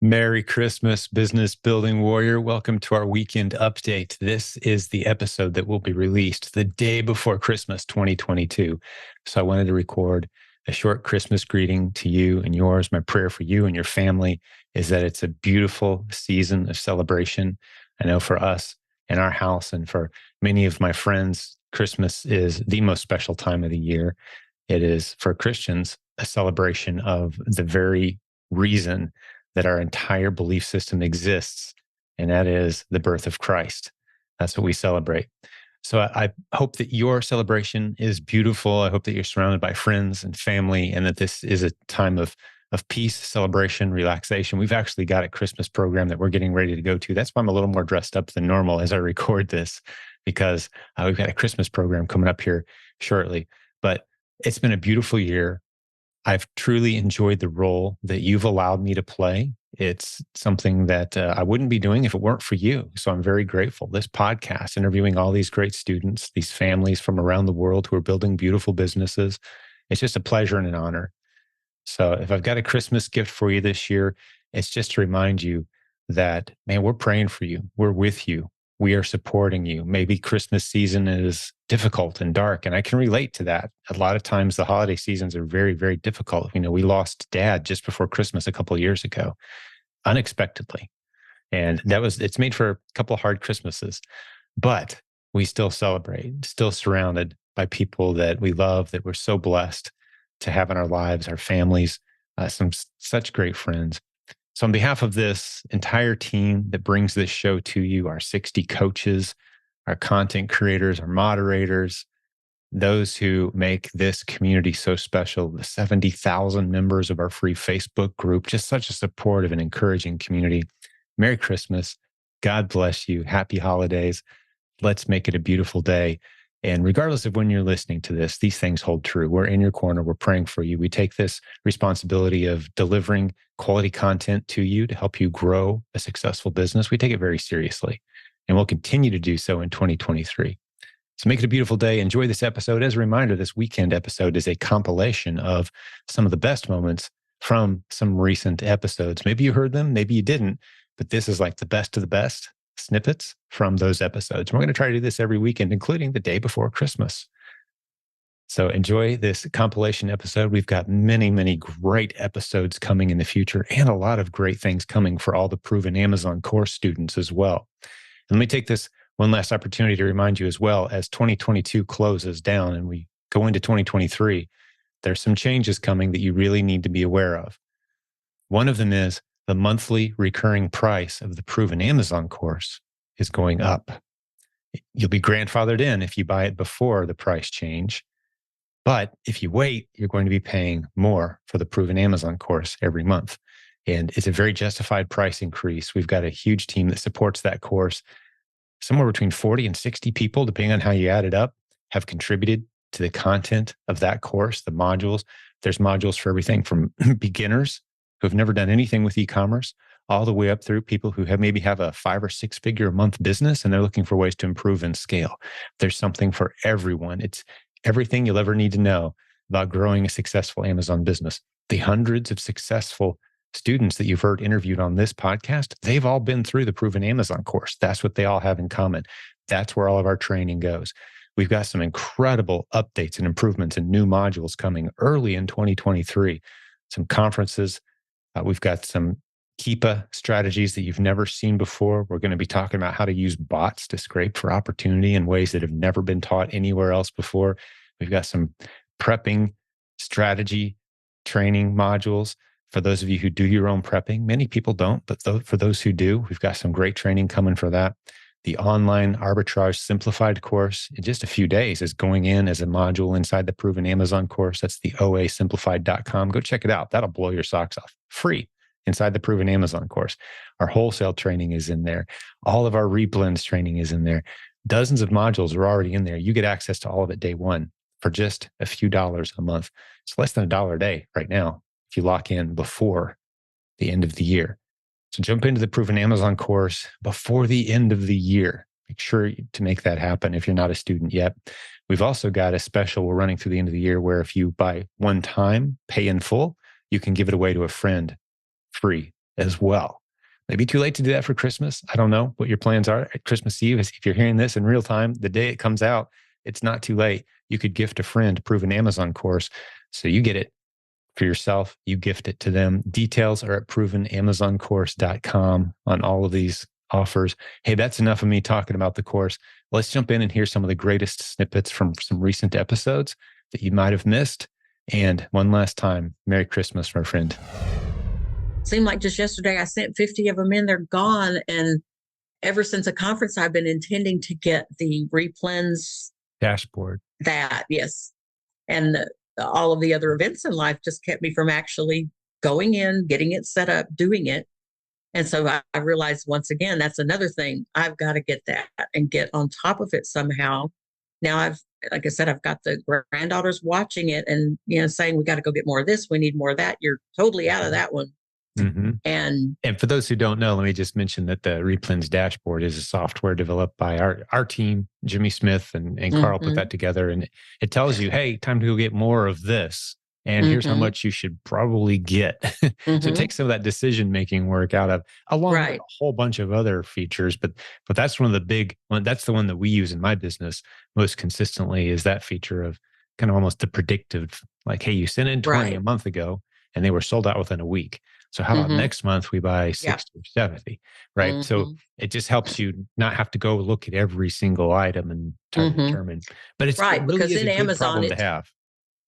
Merry Christmas, business building warrior. Welcome to our weekend update. This is the episode that will be released the day before Christmas 2022. So I wanted to record a short Christmas greeting to you and yours. My prayer for you and your family is that it's a beautiful season of celebration. I know for us in our house and for many of my friends, Christmas is the most special time of the year. It is, for Christians, a celebration of the very reason that our entire belief system exists, and that is the birth of Christ. That's what we celebrate. So I hope that your celebration is beautiful. I hope that you're surrounded by friends and family, and that this is a time of peace, celebration, relaxation. We've actually got a Christmas program that we're getting ready to go to. That's why I'm a little more dressed up than normal as I record this, because we've got a Christmas program coming up here shortly. But it's been a beautiful year. I've truly enjoyed the role that you've allowed me to play. It's something that I wouldn't be doing if it weren't for you. So I'm very grateful. This podcast, interviewing all these great students, these families from around the world who are building beautiful businesses, it's just a pleasure and an honor. So if I've got a Christmas gift for you this year, it's just to remind you that, man, we're praying for you. We're with you. We are supporting you. Maybe Christmas season is difficult and dark, and I can relate to that. A lot of times the holiday seasons are very, very difficult. You know, we lost Dad just before Christmas a couple of years ago, unexpectedly. And it's made for a couple of hard Christmases, but we still celebrate, still surrounded by people that we love, that we're so blessed to have in our lives, our families, such great friends. So on behalf of this entire team that brings this show to you, our 60 coaches, our content creators, our moderators, those who make this community so special, the 70,000 members of our free Facebook group, just such a supportive and encouraging community. Merry Christmas. God bless you. Happy holidays. Let's make it a beautiful day. And regardless of when you're listening to this, these things hold true. We're in your corner. We're praying for you. We take this responsibility of delivering quality content to you to help you grow a successful business. We take it very seriously, and we'll continue to do so in 2023. So make it a beautiful day. Enjoy this episode. As a reminder, this weekend episode is a compilation of some of the best moments from some recent episodes. Maybe you heard them, maybe you didn't, but this is like the best of the best snippets from those episodes. And we're going to try to do this every weekend, including the day before Christmas. So enjoy this compilation episode. We've got many, many great episodes coming in the future, and a lot of great things coming for all the Proven Amazon course students as well. And let me take this one last opportunity to remind you as well, as 2022 closes down and we go into 2023, there's some changes coming that you really need to be aware of. One of them is the monthly recurring price of the Proven Amazon course is going up. You'll be grandfathered in if you buy it before the price change. But if you wait, you're going to be paying more for the Proven Amazon course every month. And it's a very justified price increase. We've got a huge team that supports that course. Somewhere between 40 and 60 people, depending on how you add it up, have contributed to the content of that course, the modules. There's modules for everything from beginners who have never done anything with e-commerce, all the way up through people who maybe have a 5 or 6 figure a month business and they're looking for ways to improve and scale. There's something for everyone. It's everything you'll ever need to know about growing a successful Amazon business. The hundreds of successful students that you've heard interviewed on this podcast, they've all been through the Proven Amazon course. That's what they all have in common. That's where all of our training goes. We've got some incredible updates and improvements and new modules coming early in 2023. Some conferences. We've got some Keepa strategies that you've never seen before. We're going to be talking about how to use bots to scrape for opportunity in ways that have never been taught anywhere else before. We've got some prepping strategy training modules for those of you who do your own prepping. Many people don't, but for those who do, we've got some great training coming for that. The online arbitrage simplified course in just a few days is going in as a module inside the Proven Amazon course. That's the oasimplified.com. Go check it out. That'll blow your socks off. Free inside the Proven Amazon course. Our wholesale training is in there. All of our replens training is in there. Dozens of modules are already in there. You get access to all of it day one for just a few dollars a month. It's less than $1 a day right now if you lock in before the end of the year. So jump into the Proven Amazon course before the end of the year. Make sure to make that happen if you're not a student yet. We've also got a special we're running through the end of the year where if you buy one time, pay in full, you can give it away to a friend free as well. Maybe too late to do that for Christmas. I don't know what your plans are at Christmas Eve. If you're hearing this in real time, the day it comes out, it's not too late. You could gift a friend proven Amazon course. So you get it for yourself, you gift it to them. Details are at provenamazoncourse.com on all of these offers. Hey, that's enough of me talking about the course. Let's jump in and hear some of the greatest snippets from some recent episodes that you might have missed. And one last time, Merry Christmas, my friend. Seemed like just yesterday I sent 50 of them in, they're gone. And ever since a conference, I've been intending to get the Replens Dashboard. Yes. And all of the other events in life just kept me from actually going in, getting it set up, doing it. And so I realized once again, that's another thing. I've got to get that and get on top of it somehow. Now like I said, I've got the granddaughters watching it and, saying, we got to go get more of this. We need more of that. You're totally out of that one. Mm-hmm. And for those who don't know, let me just mention that the Replens Dashboard is a software developed by our team, Jimmy Smith and Karl put that together. And it tells you, hey, time to go get more of this. And here's how much you should probably get. So take some of that decision-making work out of, along with a whole bunch of other features. But that's one of the big one. That's the one that we use in my business most consistently, is that feature of kind of almost the predictive, like, hey, you sent in 20 a month ago and they were sold out within a week. So how about next month we buy 60 or 70, right? So it just helps you not have to go look at every single item and try to determine. But it's it really because is in a good Amazon problem to have.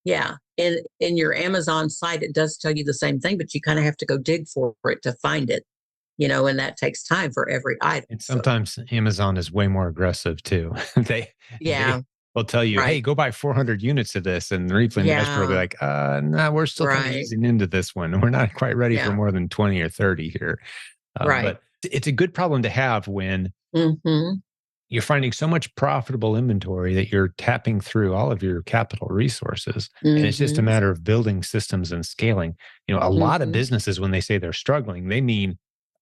Yeah. In your Amazon site, it does tell you the same thing, but you kind of have to go dig for it to find it, and that takes time for every item. And sometimes Amazon is way more aggressive too. They will tell you, hey, go buy 400 units of this. And the Replen Dashboard will be like, no, we're still kind of easing into this one. We're not quite ready for more than 20 or 30 here. But it's a good problem to have when you're finding so much profitable inventory that you're tapping through all of your capital resources. And it's just a matter of building systems and scaling. A lot of businesses, when they say they're struggling, they mean,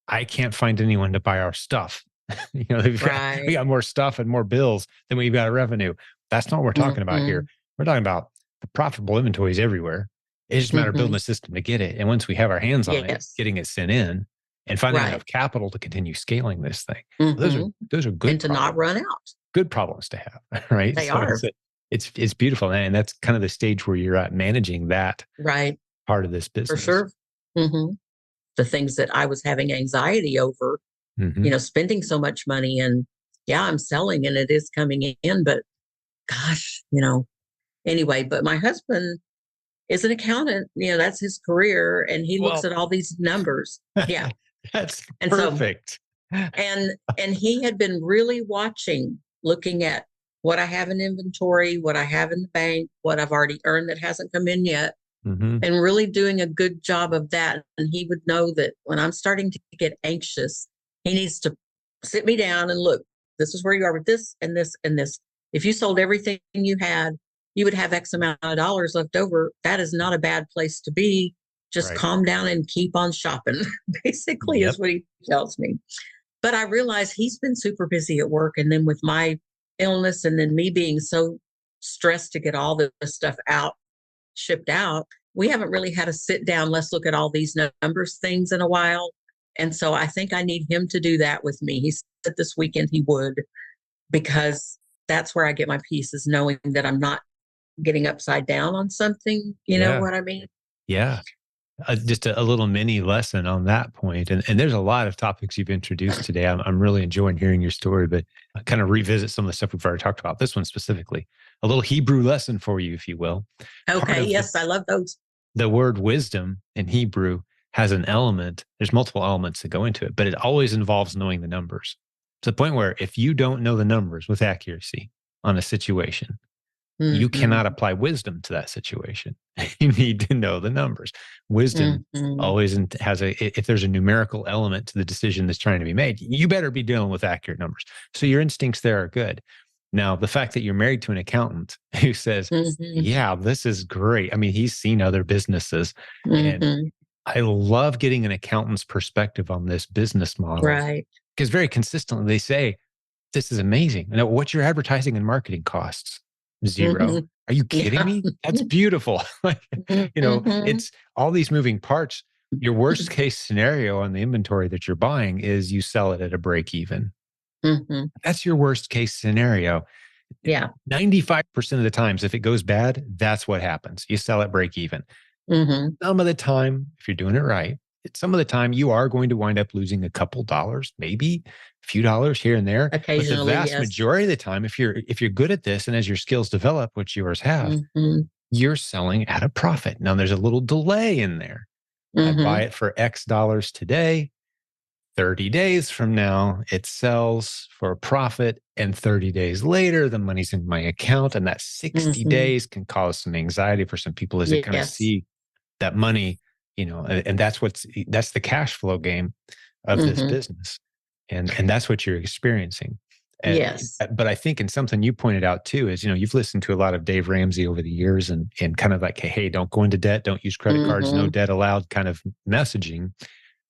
I can't find anyone to buy our stuff. We got more stuff and more bills than we've got revenue. That's not what we're talking about here. We're talking about the profitable inventories everywhere. It's just a matter of building a system to get it. And once we have our hands on it, getting it sent in and finding enough capital to continue scaling this thing. Those are good and to not run out. Good problems to have, right? They are. It's beautiful. And that's kind of the stage where you're at managing that part of this business. For sure. The things that I was having anxiety over, spending so much money, and I'm selling and it is coming in, but gosh, anyway, but my husband is an accountant, that's his career. And he looks at all these numbers. Yeah. That's perfect. And he had been really looking at what I have in inventory, what I have in the bank, what I've already earned that hasn't come in yet. And really doing a good job of that. And he would know that when I'm starting to get anxious, he needs to sit me down and look, this is where you are with this and this and this. If you sold everything you had, you would have X amount of dollars left over. That is not a bad place to be. Just calm down and keep on shopping, basically is what he tells me. But I realize he's been super busy at work. And then with my illness and then me being so stressed to get all this stuff shipped out, we haven't really had a sit down, let's look at all these numbers things in a while. And so I think I need him to do that with me. He said this weekend he would, because that's where I get my peace, is knowing that I'm not getting upside down on something. You know what I mean? Yeah. Just a little mini lesson on that point. And there's a lot of topics you've introduced today. I'm really enjoying hearing your story, but I kind of revisit some of the stuff we've already talked about. This one specifically, a little Hebrew lesson for you, if you will. Okay. Yes. I love those. The word wisdom in Hebrew has an element. There's multiple elements that go into it, but it always involves knowing the numbers, to the point where if you don't know the numbers with accuracy on a situation, you cannot apply wisdom to that situation. You need to know the numbers. Wisdom always has if there's a numerical element to the decision that's trying to be made, you better be dealing with accurate numbers. So your instincts there are good. Now, the fact that you're married to an accountant who says, yeah, this is great. I mean, he's seen other businesses, and I love getting an accountant's perspective on this business model. Right. Because very consistently they say, this is amazing. Now, what's your advertising and marketing costs? 0. Are you kidding me? That's beautiful. It's all these moving parts. Your worst case scenario on the inventory that you're buying is you sell it at a break even. Mm-hmm. That's your worst case scenario. Yeah. 95% of the times, if it goes bad, that's what happens. You sell at break even. Mm-hmm. Some of the time, if you're doing it right, some of the time you are going to wind up losing a couple dollars, maybe a few dollars here and there. Occasionally, but the vast majority of the time, if you're good at this and as your skills develop, which yours have, you're selling at a profit. Now there's a little delay in there. I buy it for X dollars today. 30 days from now, it sells for a profit. And 30 days later, the money's in my account. And that 60 days can cause some anxiety for some people as they kind of see that money, and that's the cash flow game of this business. And that's what you're experiencing. And, yes. But I think, and something you pointed out too, is, you've listened to a lot of Dave Ramsey over the years and kind of like, hey, don't go into debt, don't use credit cards, no debt allowed kind of messaging.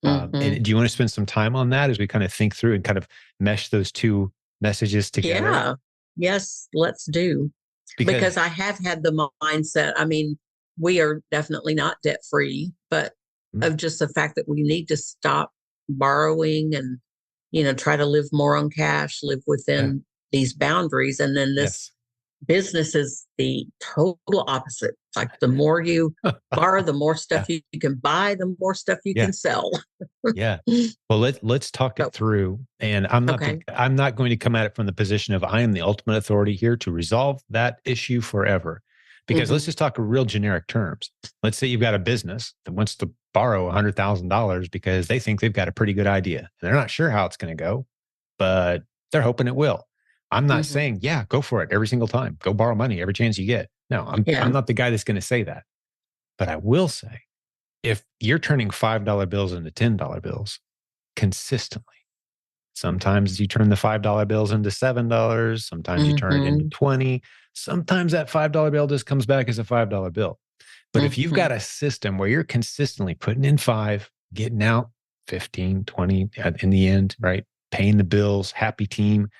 And do you want to spend some time on that as we kind of think through and kind of mesh those two messages together? Yeah. Yes, let's do. Because I have had the mindset. I mean, we are definitely not debt free, but of just the fact that we need to stop borrowing and, try to live more on cash, live within these boundaries. And then this business is the total opposite. It's like the more you borrow, the more stuff you can buy, the more stuff you can sell. Well, let's talk it through. And I'm not going to come at it from the position of I am the ultimate authority here to resolve that issue forever. Because let's just talk real generic terms. Let's say you've got a business that wants to borrow $100,000 because they think they've got a pretty good idea. And they're not sure how it's going to go, but they're hoping it will. I'm not saying, go for it every single time. Go borrow money every chance you get. No, I'm not the guy that's going to say that. But I will say, if you're turning $5 bills into $10 bills consistently, sometimes you turn the $5 bills into $7. Sometimes you turn it into 20. Sometimes that $5 bill just comes back as a $5 bill. But if you've got a system where you're consistently putting in 5, getting out 15, 20 in the end, right? Paying the bills, happy team.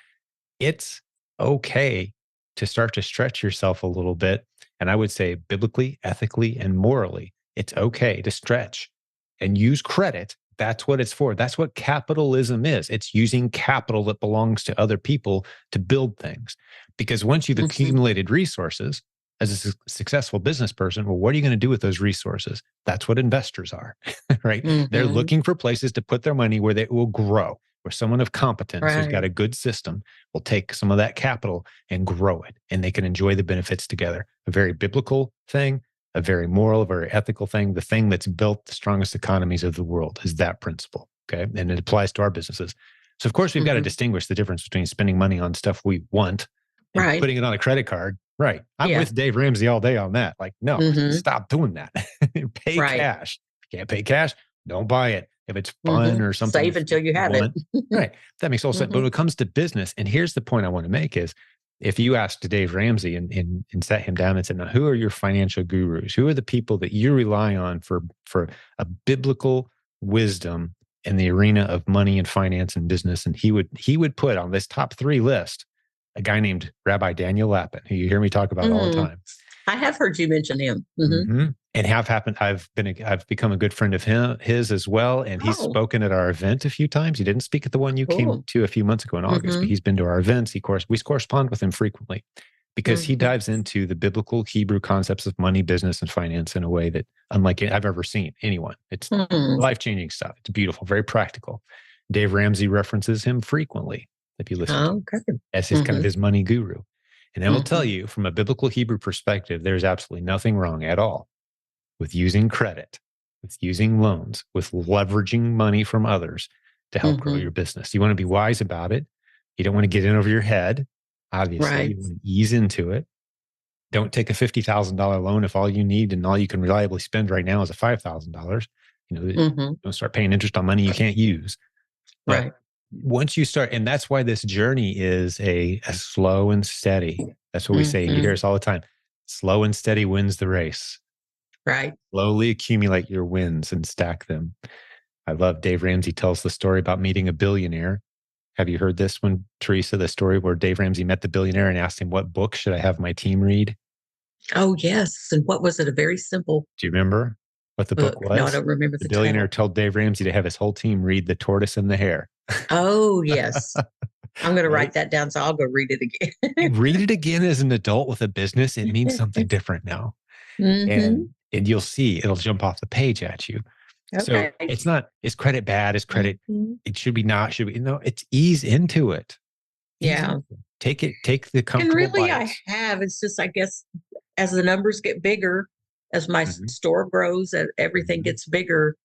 It's okay to start to stretch yourself a little bit. And I would say biblically, ethically, and morally, it's okay to stretch and use credit. That's what it's for. That's what capitalism is. It's using capital that belongs to other people to build things. Because once you've accumulated resources as a successful business person, well, what are you going to do with those resources? That's what investors are, right? They're looking for places to put their money where they will grow, where someone of competence who's got a good system will take some of that capital and grow it, and they can enjoy the benefits together. A very biblical thing, a very moral, a very ethical thing. The thing that's built the strongest economies of the world is that principle, okay? And it applies to our businesses. So, of course, we've got to distinguish the difference between spending money on stuff we want and putting it on a credit card. Right. I'm with Dave Ramsey all day on that. Like, no, stop doing that. Pay cash. If you can't pay cash, don't buy it. If it's fun or something. Save until you have it. Right. That makes all sense. But when it comes to business, and here's the point I want to make is, if you asked Dave Ramsey and sat him down and said, now, who are your financial gurus? Who are the people that you rely on for a biblical wisdom in the arena of money and finance and business? And he would put on this top 3 list a guy named Rabbi Daniel Lapin, who you hear me talk about all the time. I have heard you mention him. And I've become a good friend of his as well. And he's spoken at our event a few times. He didn't speak at the one you came to a few months ago in August, but he's been to our events. We correspond with him frequently because he dives into the biblical Hebrew concepts of money, business, and finance in a way that unlike I've ever seen anyone. It's life-changing stuff. It's beautiful, very practical. Dave Ramsey references him frequently, if you listen to him, as his kind of his money guru. And I will tell you, from a biblical Hebrew perspective, there's absolutely nothing wrong at all with using credit, with using loans, with leveraging money from others to help grow your business. You want to be wise about it. You don't want to get in over your head. Obviously, you want to ease into it. Don't take a $50,000 loan if all you need and all you can reliably spend right now is a $5,000. Don't start paying interest on money you can't use. But once you start, and that's why this journey is a slow and steady. That's what we say. You hear us all the time. Slow and steady wins the race. Right. Slowly accumulate your wins and stack them. I love Dave Ramsey tells the story about meeting a billionaire. Have you heard this one, Teresa? The story where Dave Ramsey met the billionaire and asked him, what book should I have my team read? Oh, yes. And what was it? A very simple. Do you remember? what the book was? No, I don't remember The the billionaire title. told Dave Ramsey to have his whole team read The Tortoise and the Hare. Oh, yes. I'm going to Right? write that down, so I'll go read it You again. read it again as an adult with a business, it means something different now. Mm-hmm. And you'll see it'll jump off the page at you. So Okay. it's not, is credit bad? Is credit, Mm-hmm. it should be not, should be, no, it's ease into it. Yeah. Take the And comfortable really, bites. I have. It's just, I guess, as the numbers get bigger, as my store grows, and everything gets bigger,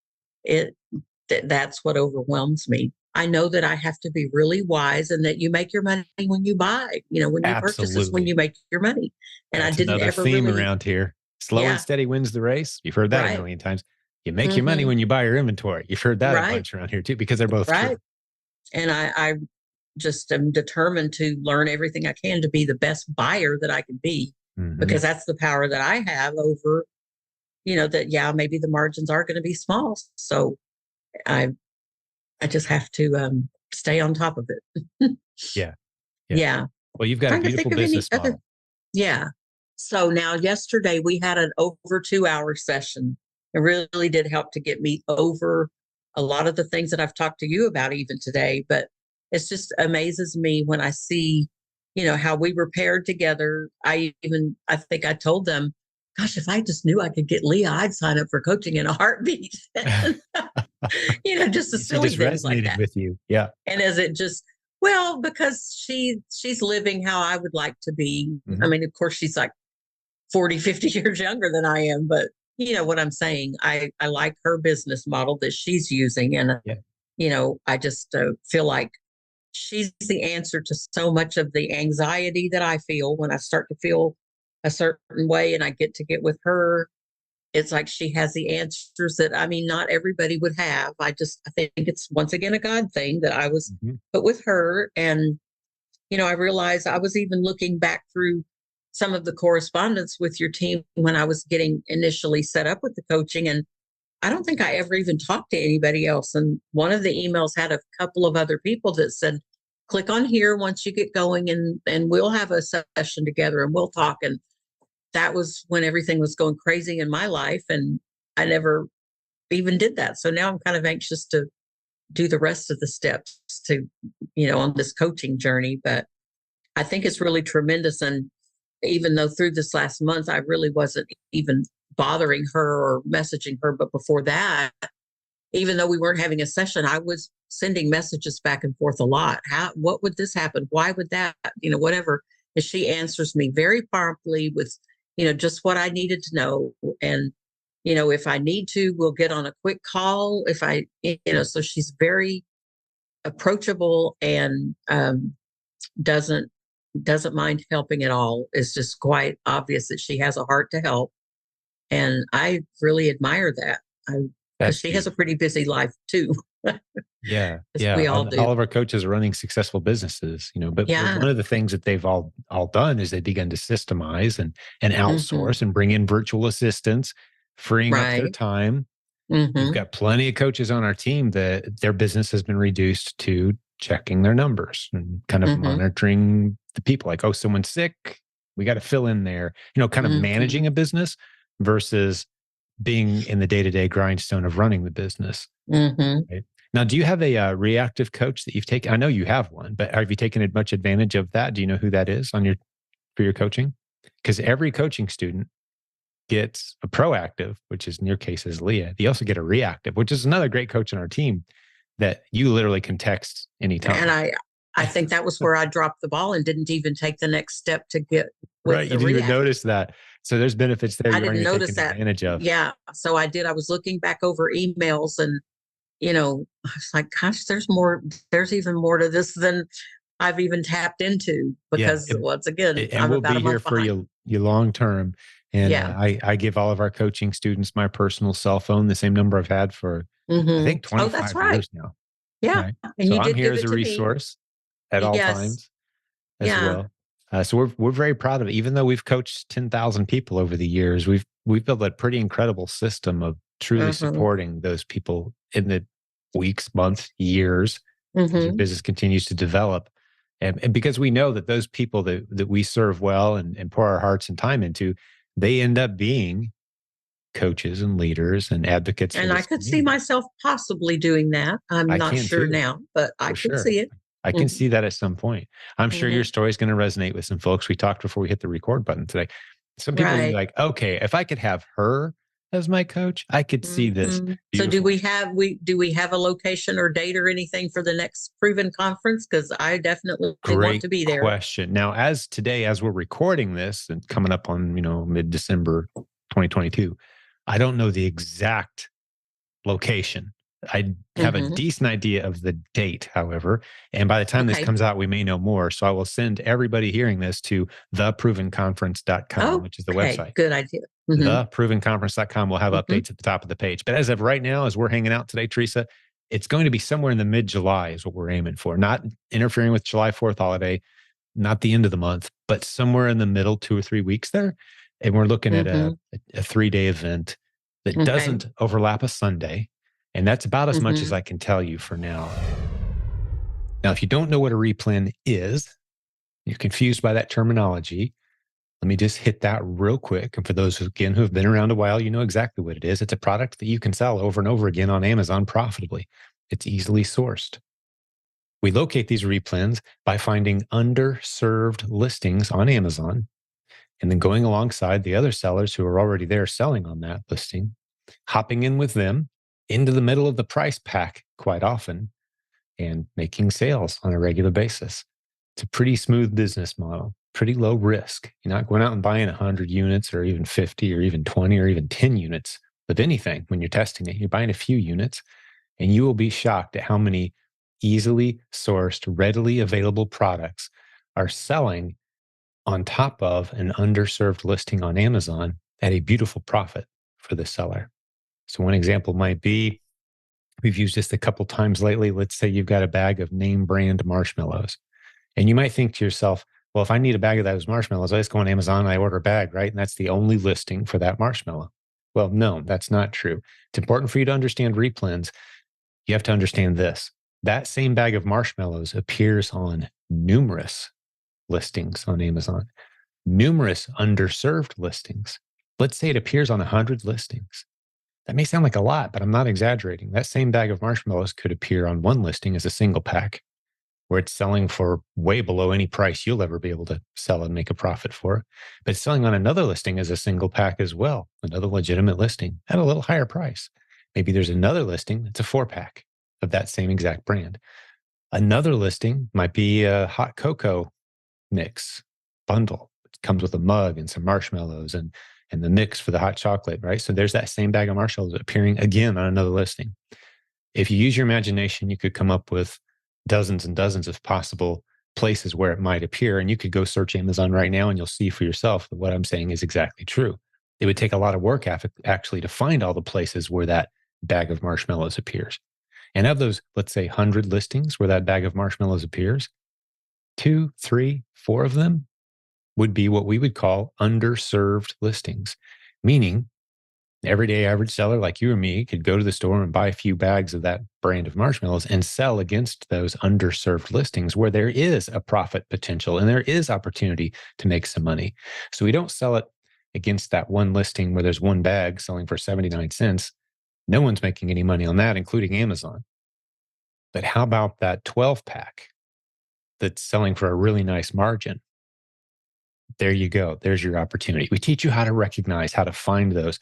that's what overwhelms me. I know that I have to be really wise, and that you make your money when you buy. When you purchase is when Absolutely. you make your money. And That's I didn't another ever theme really. around here. Slow and Yeah. steady wins the race. You've heard that a Right. million times. You make your money when you buy your inventory. You've heard that a Right. bunch around here too, because they're both Right. true. And I just am determined to learn everything I can to be the best buyer that I can be, because that's the power that I have over, that, maybe the margins are going to be small. So I just have to stay on top of it. Yeah. Yeah. Well, you've got a Trying to think beautiful of any business other. model. Yeah. So now yesterday we had an over 2 hour session. It really did help to get me over a lot of the things that I've talked to you about even today. But it's just amazes me when I see, how we were paired together. I think I told them, gosh, if I just knew I could get Leigha, I'd sign up for coaching in a heartbeat. Just the silly just things like resonated that. with you. Yeah. And as it just, because she's living how I would like to be. I mean, of course, she's like 40, 50 years younger than I am, but you know what I'm saying? I like her business model that she's using. And, I just feel like she's the answer to so much of the anxiety that I feel when I start to feel a certain way, and I get with her. It's like she has the answers that, not everybody would have. I think it's once again a God thing that I was put with her. And, I realized I was even looking back through some of the correspondence with your team when I was getting initially set up with the coaching. And I don't think I ever even talked to anybody else. And one of the emails had a couple of other people that said, click on here once you get going, and we'll have a session together and we'll talk. And that was when everything was going crazy in my life. And I never even did that. So now I'm kind of anxious to do the rest of the steps to, on this coaching journey. But I think it's really tremendous. And even though through this last month, I really wasn't even bothering her or messaging her. But before that, even though we weren't having a session, I was sending messages back and forth a lot. What would this happen? Why would that, whatever. And she answers me very promptly with, just what I needed to know. And, if I need to, we'll get on a quick call. So she's very approachable and doesn't mind helping at all. It's just quite obvious that she has a heart to help. And I really admire that. Because she has a pretty busy life too. Yeah. We all do. All of our coaches are running successful businesses, but one of the things that they've all done is they begun to systemize and outsource and bring in virtual assistants, freeing up their time. We've got plenty of coaches on our team that their business has been reduced to checking their numbers and kind of monitoring the people. Like, oh, someone's sick, we got to fill in there, kind of managing a business versus being in the day-to-day grindstone of running the business. Right? Now, do you have a reactive coach that you've taken? I know you have one, but have you taken much advantage of that? Do you know who that is for your coaching? Because every coaching student gets a proactive, which is in your case is Leigha. You also get a reactive, which is another great coach on our team that you literally can text anytime. And I think that was where I dropped the ball and didn't even take the next step to get with right. You didn't even notice that. So there's benefits there. I didn't notice that. Advantage of. Yeah. So I did. I was looking back over emails and, I was like, gosh, there's even more to this than I've even tapped into because once again, I'm we'll be here for you long term. And I give all of our coaching students my personal cell phone, the same number I've had for, I think 25 years now. Yeah. Right? And so I'm here as a resource at all times as well. So we're very proud of it. Even though we've coached 10,000 people over the years, we've built a pretty incredible system of truly supporting those people in the weeks, months, years as your business continues to develop. And because we know that those people that we serve well and pour our hearts and time into, they end up being coaches and leaders and advocates. And I could see myself possibly doing that. I'm not sure now, but I can see it. I can see that at some point. I'm sure your story is going to resonate with some folks. We talked before we hit the record button today. Some people will be like, okay, if I could have her as my coach, I could see this. So do we have a location or date or anything for the next Proven conference? Because I definitely want to be there. Great question. Now, as we're recording this and coming up on, mid-December 2022, I don't know the exact location. I have a decent idea of the date, however, and by the time this comes out, we may know more. So I will send everybody hearing this to theprovenconference.com, which is the website. Good idea. Theprovenconference.com will have updates at the top of the page. But as of right now, as we're hanging out today, Teresa, it's going to be somewhere in the mid-July is what we're aiming for. Not interfering with July 4th holiday, not the end of the month, but somewhere in the middle, 2 or 3 weeks there. And we're looking at a 3-day event that doesn't overlap a Sunday. And that's about as much as I can tell you for now. Now, if you don't know what a replen is, you're confused by that terminology, let me just hit that real quick. And for those, who have been around a while, you know exactly what it is. It's a product that you can sell over and over again on Amazon profitably. It's easily sourced. We locate these replens by finding underserved listings on Amazon and then going alongside the other sellers who are already there selling on that listing, hopping in with them into the middle of the price pack quite often, and making sales on a regular basis. It's a pretty smooth business model, pretty low risk. You're not going out and buying 100 units or even 50 or even 20 or even 10 units of anything when you're testing it. You're buying a few units, and you will be shocked at how many easily sourced, readily available products are selling on top of an underserved listing on Amazon at a beautiful profit for the seller. So one example might be, we've used this a couple times lately. Let's say you've got a bag of name brand marshmallows. And you might think to yourself, well, if I need a bag of those marshmallows, I just go on Amazon and I order a bag, right? And that's the only listing for that marshmallow. Well, no, that's not true. It's important for you to understand replens. You have to understand this. That same bag of marshmallows appears on numerous listings on Amazon, numerous underserved listings. Let's say it appears on 100 listings. That may sound like a lot, but I'm not exaggerating. That same bag of marshmallows could appear on one listing as a single pack, where it's selling for way below any price you'll ever be able to sell and make a profit for. But it's selling on another listing as a single pack as well, another legitimate listing at a little higher price. Maybe there's another listing that's a 4-pack of that same exact brand. Another listing might be a hot cocoa mix bundle. It comes with a mug and some marshmallows and the mix for the hot chocolate, right? So there's that same bag of marshmallows appearing again on another listing. If you use your imagination, you could come up with dozens and dozens of possible places where it might appear. And you could go search Amazon right now and you'll see for yourself that what I'm saying is exactly true. It would take a lot of work actually to find all the places where that bag of marshmallows appears. And of those, let's say 100 listings where that bag of marshmallows appears, 2, 3, 4 of them would be what we would call underserved listings, meaning everyday average seller like you or me could go to the store and buy a few bags of that brand of marshmallows and sell against those underserved listings where there is a profit potential and there is opportunity to make some money. So we don't sell it against that one listing where there's one bag selling for 79 cents. No one's making any money on that, including Amazon. But how about that 12-pack that's selling for a really nice margin? There you go. There's your opportunity. We teach you how to recognize, how to find those.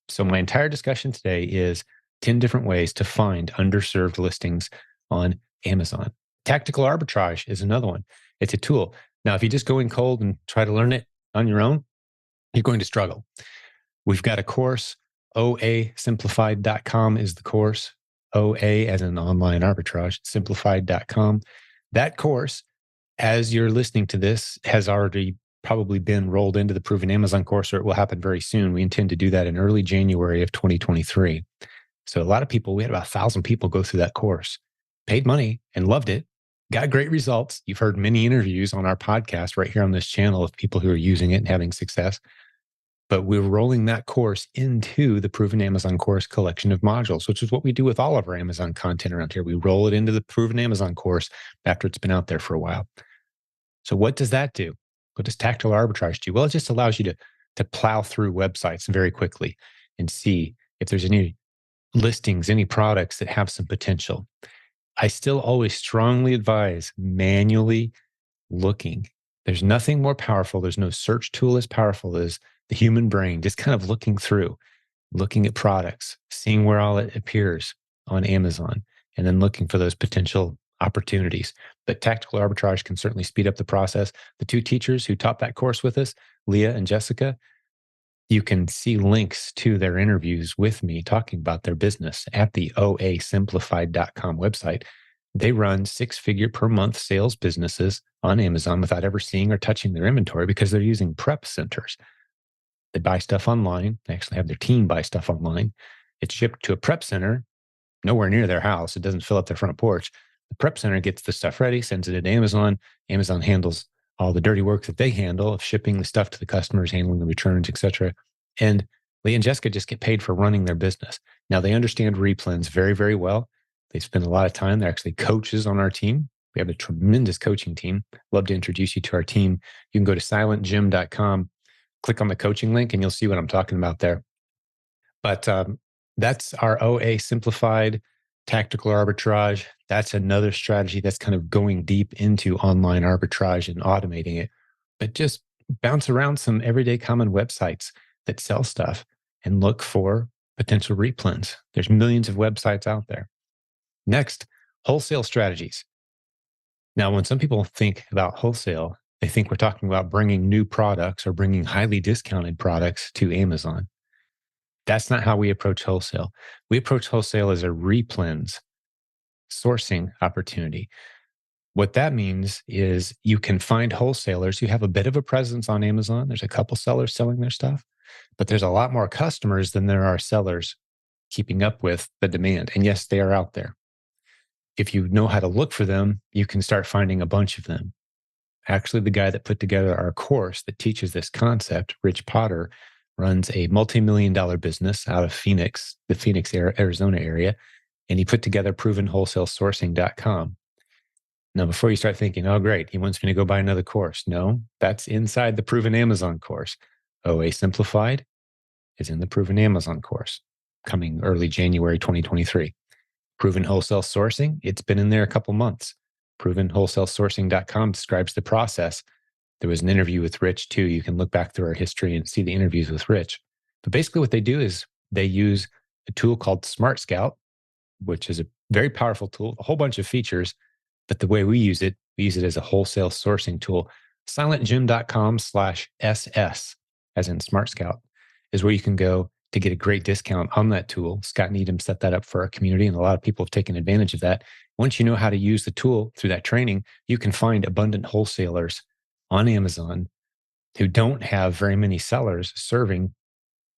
So my entire discussion today is 10 different ways to find underserved listings on Amazon. Tactile Arbitrage is another one. It's a tool. Now, if you just go in cold and try to learn it on your own, you're going to struggle. We've got a course. OAsimplified.com is the course. OA as in online arbitrage, simplified.com. That course, as you're listening to this, has already probably been rolled into the Proven Amazon course, or it will happen very soon. We intend to do that in early January of 2023. So a lot of people, we had about 1,000 people go through that course, paid money and loved it, got great results. You've heard many interviews on our podcast right here on this channel of people who are using it and having success. But we're rolling that course into the Proven Amazon course collection of modules, which is what we do with all of our Amazon content around here. We roll it into the Proven Amazon course after it's been out there for a while. So what does that do? What does Tactile Arbitrage do? Well, it just allows you to plow through websites very quickly. and see if there's any listings, any products that have some potential. I still always strongly advise manually looking. There's nothing more powerful. There's no search tool as powerful as the human brain, just kind of looking through, looking at products, seeing where all it appears on Amazon, and then looking for those potential opportunities. But tactical arbitrage can certainly speed up the process. The two teachers who taught that course with us, Leigha and Jessica, you can see links to their interviews with me talking about their business at the oasimplified.com website. They run 6-figure per month sales businesses on Amazon without ever seeing or touching their inventory because they're using prep centers. They buy stuff online. They actually have their team buy stuff online. It's shipped to a prep center nowhere near their house. It doesn't fill up their front porch. The prep center gets the stuff ready, sends it to Amazon. Amazon handles all the dirty work that they handle of shipping the stuff to the customers, handling the returns, etc. And Leigha and Jessica just get paid for running their business. Now, they understand Replens very, very well. They spend a lot of time. They're actually coaches on our team. We have a tremendous coaching team. Love to introduce you to our team. You can go to silentjimdotcom, click on the coaching link, and you'll see what I'm talking about there. But that's our OA simplified tactical arbitrage. That's another strategy that's kind of going deep into online arbitrage and automating it. But just bounce around some everyday common websites that sell stuff and look for potential replens. There's millions of websites out there. Next, wholesale strategies. Now, when some people think about wholesale, they think we're talking about bringing new products or bringing highly discounted products to Amazon. That's not how we approach wholesale. We approach wholesale as a replens sourcing opportunity. What that means is you can find wholesalers who have a bit of a presence on Amazon. There's a couple sellers selling their stuff, but there's a lot more customers than there are sellers keeping up with the demand. And yes, they are out there. If you know how to look for them, you can start finding a bunch of them. Actually, the guy that put together our course that teaches this concept, Rich Potter, runs a multi-million-dollar business out of Phoenix, the Phoenix, Arizona area, and he put together provenwholesalesourcing.com. Now, before you start thinking, oh, great, he wants me to go buy another course. No, that's inside the Proven Amazon course. OA Simplified is in the Proven Amazon course, coming early January 2023. Proven Wholesale Sourcing, it's been in there a couple months. Provenwholesalesourcing.com describes the process. There was an interview with Rich too. You can look back through our history and see the interviews with Rich. But basically what they do is they use a tool called Smart Scout, which is a very powerful tool, a whole bunch of features. But the way we use it as a wholesale sourcing tool. silentjim.com/SS, as in Smart Scout, is where you can go to get a great discount on that tool. Scott Needham set that up for our community, and a lot of people have taken advantage of that. Once you know how to use the tool through that training, you can find abundant wholesalers on Amazon who don't have very many sellers serving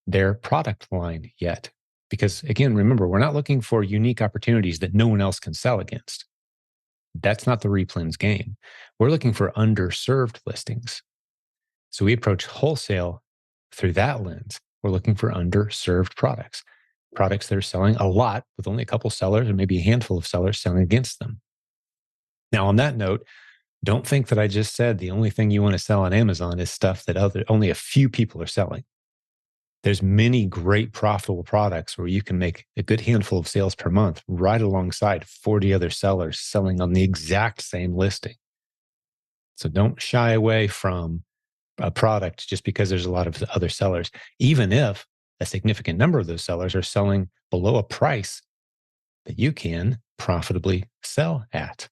their product line yet. Because again, remember, we're not looking for unique opportunities that no one else can sell against. That's not the Replens game. We're looking for underserved listings. So we approach wholesale through that lens. We're looking for underserved products that are selling a lot with only a couple sellers or maybe a handful of sellers selling against them. Now, on that note, don't think that I just said the only thing you want to sell on Amazon is stuff that only a few people are selling. There's many great profitable products where you can make a good handful of sales per month right alongside 40 other sellers selling on the exact same listing. So don't shy away from a product just because there's a lot of other sellers, even if a significant number of those sellers are selling below a price that you can profitably sell at.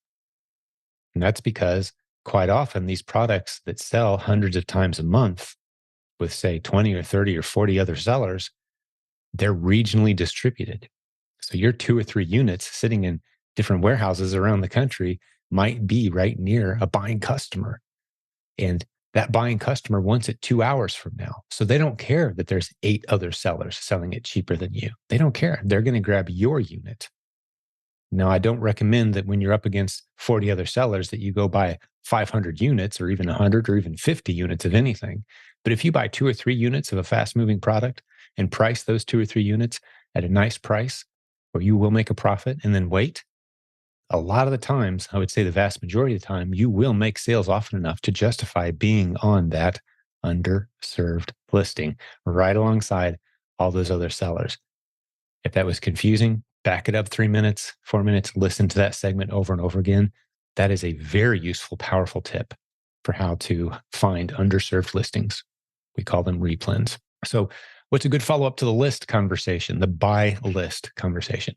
And that's because quite often these products that sell hundreds of times a month with say 20 or 30 or 40 other sellers, they're regionally distributed. So your 2 or 3 units sitting in different warehouses around the country might be right near a buying customer. And that buying customer wants it 2 hours from now. So they don't care that there's 8 other sellers selling it cheaper than you. They don't care. They're going to grab your unit. Now, I don't recommend that when you're up against 40 other sellers that you go buy 500 units or even 100 or even 50 units of anything. But if you buy 2 or 3 units of a fast-moving product and price those 2 or 3 units at a nice price where you will make a profit and then wait, a lot of the times, I would say the vast majority of the time, you will make sales often enough to justify being on that underserved listing right alongside all those other sellers. If that was confusing, back it up 3 minutes, 4 minutes, listen to that segment over and over again. That is a very useful, powerful tip for how to find underserved listings. We call them replens. So what's a good follow-up to the list conversation, the buy list conversation?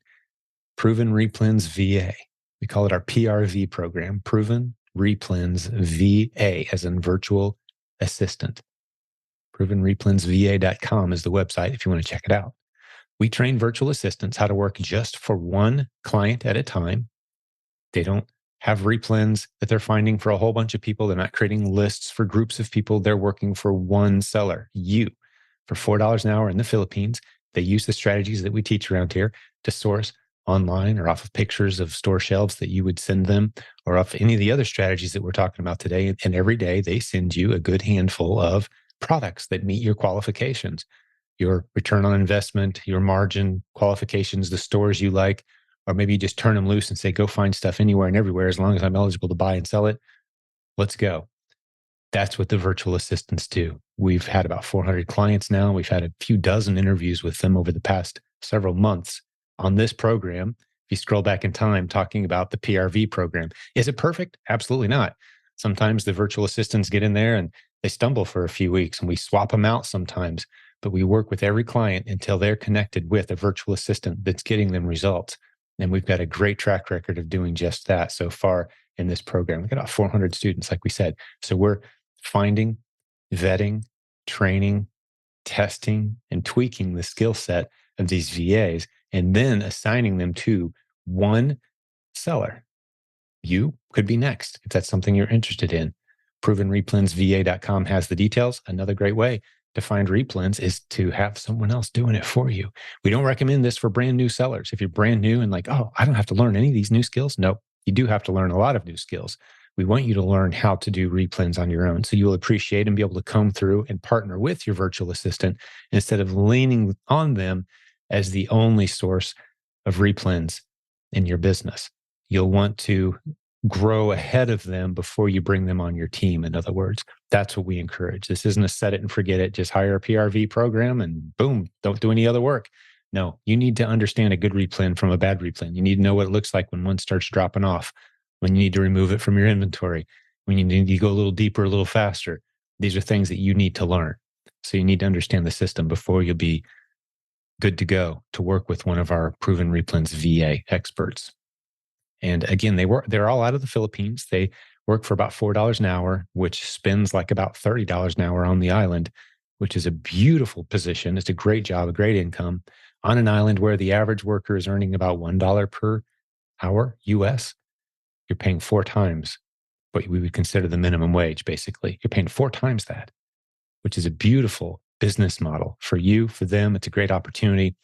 Proven Replens VA. We call it our PRV program, Proven Replens VA, as in virtual assistant. ProvenReplensVA.com is the website if you want to check it out. We train virtual assistants how to work just for one client at a time. They don't have replens that they're finding for a whole bunch of people. They're not creating lists for groups of people. They're working for one seller, you, for $4 an hour in the Philippines. They use the strategies that we teach around here to source online or off of pictures of store shelves that you would send them, or off any of the other strategies that we're talking about today. And every day they send you a good handful of products that meet your qualifications, your return on investment, your margin qualifications, the stores you like, or maybe you just turn them loose and say, go find stuff anywhere and everywhere. As long as I'm eligible to buy and sell it, let's go. That's what the virtual assistants do. We've had about 400 clients now. We've had a few dozen interviews with them over the past several months on this program. If you scroll back in time, talking about the PRV program. Is it perfect? Absolutely not. Sometimes the virtual assistants get in there and they stumble for a few weeks, and we swap them out sometimes. But we work with every client until they're connected with a virtual assistant that's getting them results. And we've got a great track record of doing just that so far in this program. We've got about 400 students, like we said. So we're finding, vetting, training, testing, and tweaking the skill set of these VAs, and then assigning them to one seller. You could be next if that's something you're interested in. ProvenReplensVA.com has the details. Another great way to find replens is to have someone else doing it for you. We don't recommend this for brand new sellers. If you're brand new and like, oh, I don't have to learn any of these new skills. No, you do have to learn a lot of new skills. We want you to learn how to do replens on your own, so you'll appreciate and be able to comb through and partner with your virtual assistant instead of leaning on them as the only source of replens in your business. You'll want to grow ahead of them before you bring them on your team. In other words, that's what we encourage. This isn't a set it and forget it. Just hire a PRV program and boom, don't do any other work. No, you need to understand a good replen from a bad replen. You need to know what it looks like when one starts dropping off, when you need to remove it from your inventory, when you need to go a little deeper, a little faster. These are things that you need to learn. So you need to understand the system before you'll be good to go to work with one of our proven Replens VA experts. And again, they're all out of the Philippines. They work for about $4 an hour, which spends like about $30 an hour on the island, which is a beautiful position. It's a great job, a great income on an island where the average worker is earning about $1 per hour US. You're paying 4 times what we would consider the minimum wage, basically. You're paying 4 times that, which is a beautiful business model for you, for them. It's a great opportunity.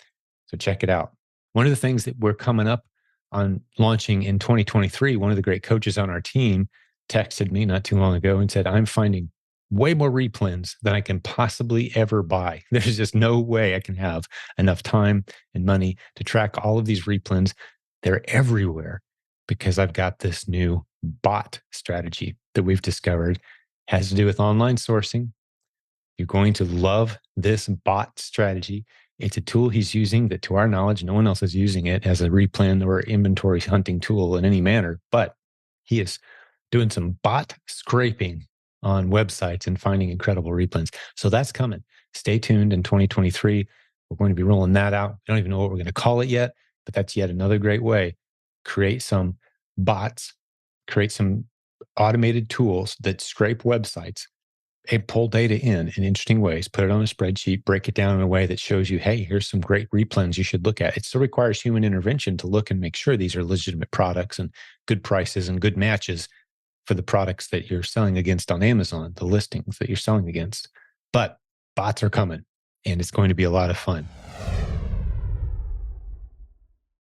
So check it out. One of the things that we're coming up on launching in 2023, one of the great coaches on our team texted me not too long ago and said, I'm finding way more replens than I can possibly ever buy. There's just no way I can have enough time and money to track all of these replens. They're everywhere because I've got this new bot strategy that we've discovered. It has to do with online sourcing. You're going to love this bot strategy. It's a tool he's using that, to our knowledge, no one else is using it as a replen or inventory hunting tool in any manner, but he is doing some bot scraping on websites and finding incredible replens. So that's coming. Stay tuned in 2023. We're going to be rolling that out. I don't even know what we're going to call it yet, but that's yet another great way. Create some bots, create some automated tools that scrape websites and pull data in interesting ways, put it on a spreadsheet, break it down in a way that shows you, hey, here's some great replens you should look at. It still requires human intervention to look and make sure these are legitimate products and good prices and good matches for the products that you're selling against on Amazon, the listings that you're selling against. But bots are coming, and it's going to be a lot of fun.